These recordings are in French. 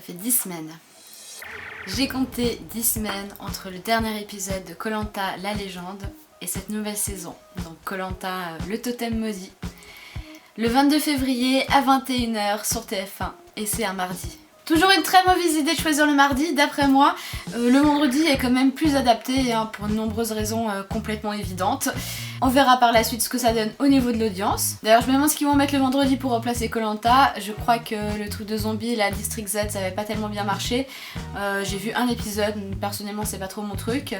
fait 10 semaines. J'ai compté 10 semaines entre le dernier épisode de Koh Lanta la légende et cette nouvelle saison, donc Koh Lanta le totem maudit. Le 22 février à 21h sur TF1 et c'est un mardi. Toujours une très mauvaise idée de choisir le mardi, d'après moi. Le vendredi est quand même plus adapté pour de nombreuses raisons complètement évidentes. On verra par la suite ce que ça donne au niveau de l'audience. D'ailleurs je me demande ce qu'ils vont mettre le vendredi pour remplacer Koh Lanta. Je crois que le truc de zombie, la District Z, ça avait pas tellement bien marché. J'ai vu un épisode, personnellement c'est pas trop mon truc.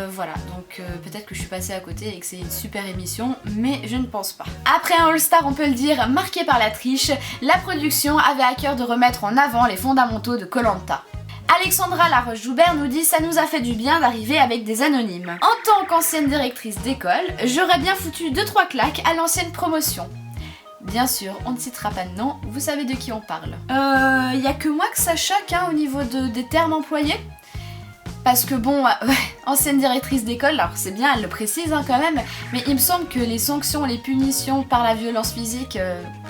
Voilà, donc peut-être que je suis passée à côté et que c'est une super émission, mais je ne pense pas. Après un All-Star, on peut le dire, marqué par la triche, la production avait à cœur de remettre en avant les fondamentaux de Koh Lanta. Alexandra Laroche-Joubert nous dit « Ça nous a fait du bien d'arriver avec des anonymes. En tant qu'ancienne directrice d'école, j'aurais bien foutu 2-3 claques à l'ancienne promotion. » Bien sûr, on ne citera pas de nom, vous savez de qui on parle. Y a que moi que ça choque au niveau des termes employés. Parce que bon, ancienne directrice d'école, alors c'est bien, elle le précise quand même, mais il me semble que les sanctions, les punitions par la violence physique,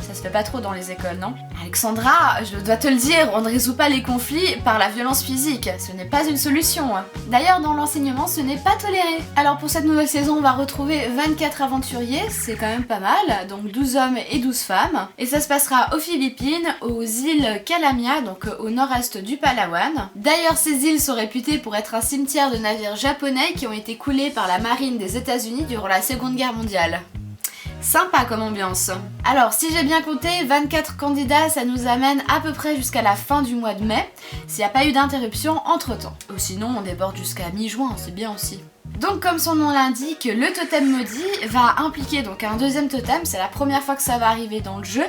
ça se fait pas trop dans les écoles, non? Alexandra, je dois te le dire, on ne résout pas les conflits par la violence physique, ce n'est pas une solution. D'ailleurs, dans l'enseignement, ce n'est pas toléré. Alors pour cette nouvelle saison, on va retrouver 24 aventuriers, c'est quand même pas mal, donc 12 hommes et 12 femmes, et ça se passera aux Philippines, aux îles Kalamia, donc au nord-est du Palawan. D'ailleurs, ces îles sont réputées pour être un cimetière de navires japonais qui ont été coulés par la marine des États-Unis durant la Seconde Guerre mondiale. Sympa comme ambiance. Alors si j'ai bien compté, 24 candidats, ça nous amène à peu près jusqu'à la fin du mois de mai, s'il n'y a pas eu d'interruption entre temps. Ou sinon on déborde jusqu'à mi-juin, c'est bien aussi. Donc comme son nom l'indique, le totem maudit va impliquer donc un deuxième totem, c'est la première fois que ça va arriver dans le jeu.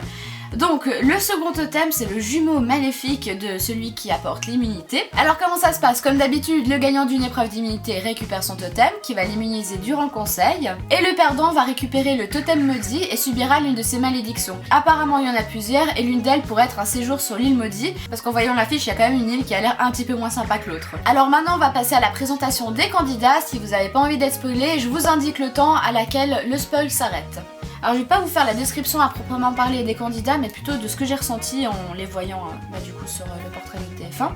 Donc le second totem c'est le jumeau maléfique de celui qui apporte l'immunité. Alors comment ça se passe? Comme d'habitude, le gagnant d'une épreuve d'immunité récupère son totem qui va l'immuniser durant le conseil et le perdant va récupérer le totem maudit et subira l'une de ses malédictions. Apparemment il y en a plusieurs et l'une d'elles pourrait être un séjour sur l'île maudite parce qu'en voyant l'affiche il y a quand même une île qui a l'air un petit peu moins sympa que l'autre. Alors maintenant on va passer à la présentation des candidats. Si vous n'avez pas envie d'être spoilé, je vous indique le temps à laquelle le spoil s'arrête. Alors je vais pas vous faire la description à proprement parler des candidats, mais plutôt de ce que j'ai ressenti en les voyant du coup sur le portrait de TF1.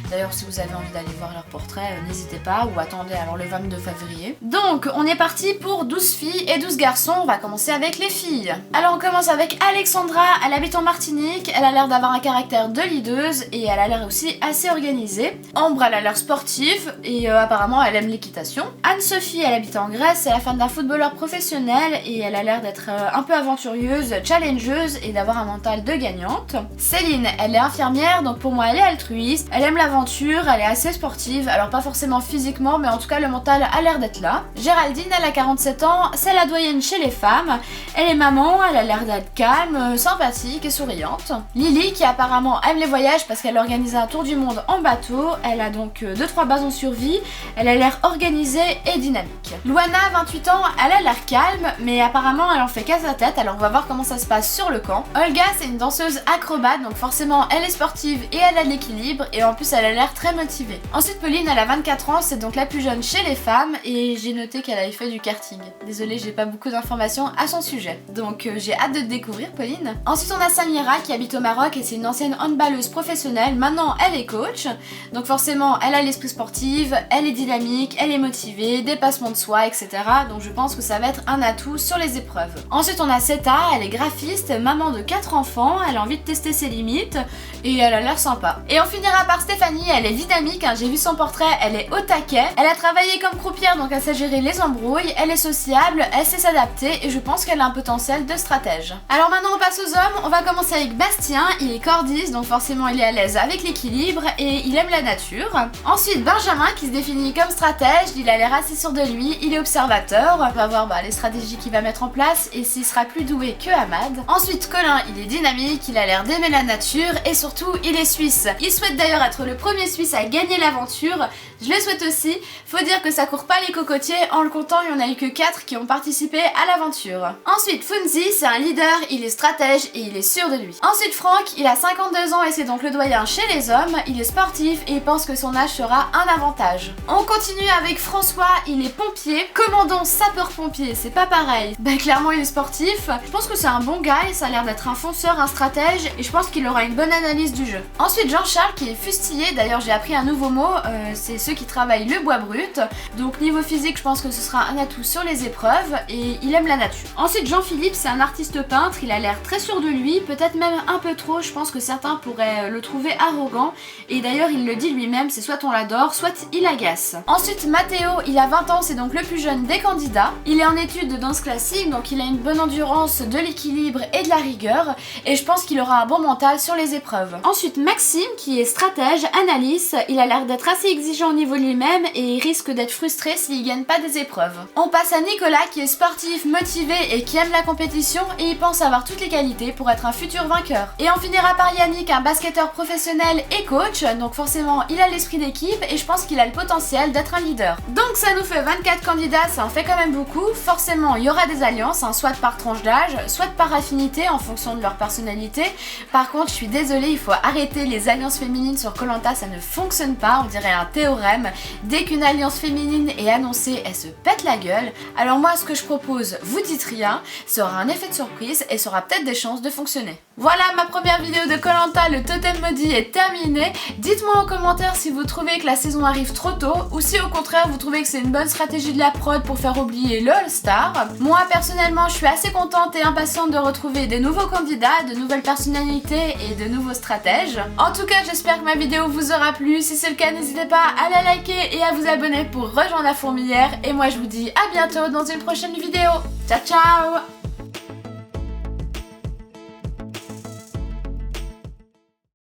D'ailleurs si vous avez envie d'aller voir leur portrait, n'hésitez pas, ou attendez alors le 22 février. Donc on est parti pour 12 filles et 12 garçons, on va commencer avec les filles. Alors on commence avec Alexandra, elle habite en Martinique, elle a l'air d'avoir un caractère de leaduse et elle a l'air aussi assez organisée. Ambre elle a l'air sportive et apparemment elle aime l'équitation. Anne-Sophie elle habite en Grèce, c'est la femme d'un footballeur professionnel et elle a l'air d'être un peu aventureuse, challengeuse et d'avoir un mental de gagnante. Céline, elle est infirmière, donc pour moi elle est altruiste, elle aime l'aventure, elle est assez sportive, alors pas forcément physiquement, mais en tout cas le mental a l'air d'être là. Géraldine, elle a 47 ans, c'est la doyenne chez les femmes, elle est maman, elle a l'air d'être calme, sympathique et souriante. Lily, qui apparemment aime les voyages parce qu'elle organise un tour du monde en bateau, elle a donc 2-3 bases en survie, elle a l'air organisée et dynamique. Luana, 28 ans, elle a l'air calme, mais apparemment elle en fait qu'à sa tête, alors on va voir comment ça se passe sur le camp. Olga, c'est une danseuse acrobate, donc forcément elle est sportive et elle a de l'équilibre et en plus elle a l'air très motivée. Ensuite Pauline, elle a 24 ans, c'est donc la plus jeune chez les femmes et j'ai noté qu'elle avait fait du karting. Désolée, j'ai pas beaucoup d'informations à son sujet, donc j'ai hâte de te découvrir Pauline. Ensuite on a Samira qui habite au Maroc et c'est une ancienne handballeuse professionnelle, maintenant elle est coach, donc forcément elle a l'esprit sportif, elle est dynamique, elle est motivée, dépassement de soi, etc. Donc je pense que ça va être un atout sur les épreuves. Ensuite on a Seta, elle est graphiste, maman de 4 enfants, elle a envie de tester ses limites et elle a l'air sympa. Et on finira par Stéphanie, elle est dynamique, j'ai vu son portrait, elle est au taquet, elle a travaillé comme croupière donc elle sait gérer les embrouilles, elle est sociable, elle sait s'adapter et je pense qu'elle a un potentiel de stratège. Alors maintenant on passe aux hommes, on va commencer avec Bastien, il est cordiste donc forcément il est à l'aise avec l'équilibre et il aime la nature. Ensuite Benjamin qui se définit comme stratège, il a l'air assez sûr de lui, il est observateur, on va voir les stratégies qu'il va mettre en place et s'il sera plus doué que Ahmad. Ensuite Colin, il est dynamique, il a l'air d'aimer la nature et surtout il est suisse. Il souhaite d'ailleurs être le premier Suisse à gagner l'aventure, je le souhaite aussi. Faut dire que ça court pas les cocotiers, en le comptant il y en a eu que 4 qui ont participé à l'aventure. Ensuite Funzi, c'est un leader, il est stratège et il est sûr de lui. Ensuite Franck, il a 52 ans et c'est donc le doyen chez les hommes, il est sportif et il pense que son âge sera un avantage. On continue avec François, il est pompier, commandant sapeur-pompier, c'est pas pareil. Clairement il est sportif, je pense que c'est un bon gars et ça a l'air d'être un fonceur, un stratège et je pense qu'il aura une bonne analyse du jeu. Ensuite Jean-Charles qui est fustillé. D'ailleurs j'ai appris un nouveau mot, c'est ceux qui travaillent le bois brut. Donc niveau physique je pense que ce sera un atout sur les épreuves et il aime la nature. Ensuite Jean-Philippe, c'est un artiste peintre, il a l'air très sûr de lui, peut-être même un peu trop, je pense que certains pourraient le trouver arrogant. Et d'ailleurs il le dit lui-même, c'est soit on l'adore, soit il agace. Ensuite Mathéo, il a 20 ans, c'est donc le plus jeune des candidats. Il est en études de danse classique, donc il a une bonne endurance, de l'équilibre et de la rigueur. Et je pense qu'il aura un bon mental sur les épreuves. Ensuite Maxime, qui est stratège, analyste, il a l'air d'être assez exigeant au niveau de lui-même et il risque d'être frustré s'il gagne pas des épreuves. On passe à Nicolas, qui est sportif, motivé et qui aime la compétition et il pense avoir toutes les qualités pour être un futur vainqueur. Et on finira par Yannick, un basketteur professionnel et coach, donc forcément il a l'esprit d'équipe et je pense qu'il a le potentiel d'être un leader. Donc ça nous fait 24 candidats, ça en fait quand même beaucoup. Forcément il y aura des alliances, soit par tranche d'âge, soit par affinité en fonction de leur personnalité. Par contre je suis désolée, il faut arrêter les alliances féminines sur Koh-Lanta, ça ne fonctionne pas, on dirait un théorème. Dès qu'une alliance féminine est annoncée, elle se pète la gueule. Alors moi ce que je propose, vous dites rien, ça aura un effet de surprise et ça aura peut-être des chances de fonctionner. Voilà, ma première vidéo de Koh-Lanta, le totem maudit est terminée. Dites-moi en commentaire si vous trouvez que la saison arrive trop tôt ou si au contraire vous trouvez que c'est une bonne stratégie de la prod pour faire oublier le All-Star. Moi personnellement je suis assez contente et impatiente de retrouver des nouveaux candidats, de nouvelles personnalités et de nouveaux stratèges. En tout cas j'espère que ma vidéo vous aura plu, si c'est le cas n'hésitez pas à la liker et à vous abonner pour rejoindre la fourmilière et moi je vous dis à bientôt dans une prochaine vidéo. Ciao ciao.